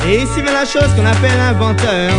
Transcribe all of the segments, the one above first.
Et ici vient la chose qu'on appelle inventeur.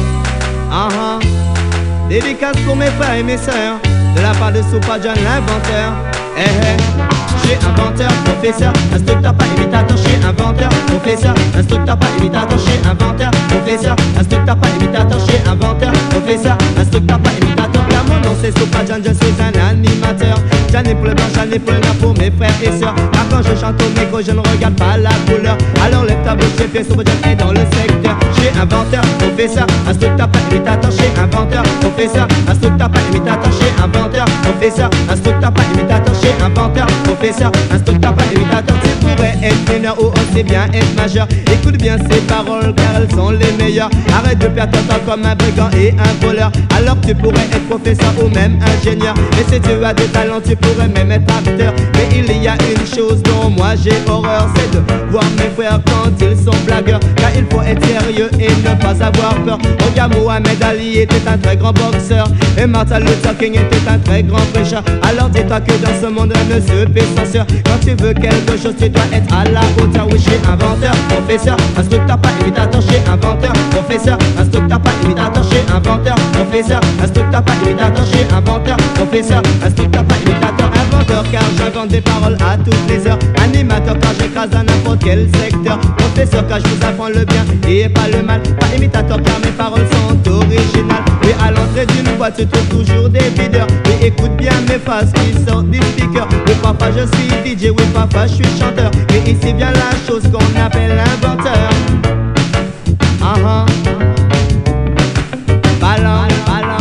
Dédicace pour mes frères et mes sœurs, de la part de Soupa John l'inventeur. Je suis inventeur, professeur, instructeur, pas imitateur. Je suis inventeur, professeur, instructeur, pas imitateur. Je suis inventeur, professeur, instructeur, pas imitateur. Je suis inventeur, professeur, instructeur, pas imitateur. Car mon nom c'est Soupa John, je suis un animateur. J'en ai pour le blanc, j'en ai pour le noir, pour mes frères et sœurs. Car quand je chante au micro, je ne regarde pas la couleur. Alors lève ta bouche et fais Soupa John est dans le secteur. Je suis inventeur, professeur, instructeur, pas imitateur. Je suis inventeur, professeur, instructeur, pas imitateur. Je suis inventeur, professeur, instructeur, pas imitateur. Je suis inventeur, professeur, instructeur, pas imitateur. Tu pourrais être mineur ou aussi bien être majeur. Écoute bien ces paroles car elles sont les meilleures. Arrête de perdre ton temps comme un brigand et un voleur. Alors tu pourrais être professeur ou même ingénieur. Et si tu as des talents tu pourrais même être acteur. Mais il y a une chose dont moi j'ai horreur, c'est de voir mes frères quand ils sont blagueurs. Car il faut être sérieux et ne pas avoir peur. Regarde Mohamed Ali était un très grand boxeur. Et Martin Luther King était un très grand prêcheur. Alors dis-toi que dans ce monde rien ne se fait sans censure. Quand tu veux quelque chose tu dois être à la hauteur. Oui je suis inventeur, professeur, instructeur, pas imitateur. Je suis inventeur, professeur, instructeur, pas imitateur. Je suis inventeur, professeur, instructeur, pas imitateur. Je suis inventeur, professeur, instructeur, pas imitateur. Inventeur car j'invente des paroles à toutes les heures. Animateur car j'écrase dans n'importe quel secteur. Professeur car je vous apprends le bien et pas le mal. Pas imitateur car mes paroles sont originales. Oui à l'entrée d'une boîte tu trouves toujours des videurs. Oui écoute bien mes phrases qui sortent du speaker. Oui parfois je suis DJ, oui parfois je suis chanteur. Et ici vient la chose qu'on appelle l'inventeur. Ballon, ballon.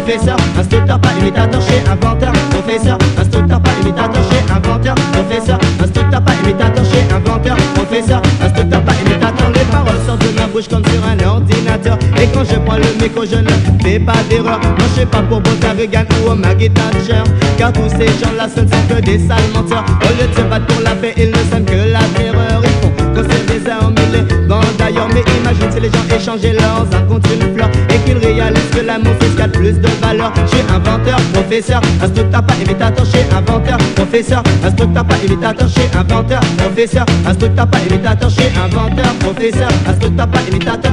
Professeur, instructeur, pas imitateur, je suis inventeur. Professeur, instructeur, pas imitateur, je suis inventeur. Professeur, instructeur, pas imitateur, je suis inventeur. Professeur, instructeur, pas imitateur. Les paroles sortent de ma bouche comme sur un ordinateur. Et quand je prends le micro, je ne fais pas d'erreur. Non, je suis pas pour Boca Reagan ou Maggie Thatcher. Car tous ces gens-là, ce ne sont que des sales menteurs. Au lieu de se battre pour la paix, ils ne sèment que la terreur. Ils font construire des armes, ils les vendent d'ailleurs. Mais imagine si les gens échangeaient leurs armes contre une fleur et qu'ils réalisent que l'amour fiscal plus de valeur. Je suis inventeur, professeur, instructeur, pas imitateur. Je suis inventeur, professeur, instructeur, pas imitateur. Je suis inventeur, professeur, instructeur, pas imitateur. Je suis inventeur, professeur, instructeur, pas imitateur.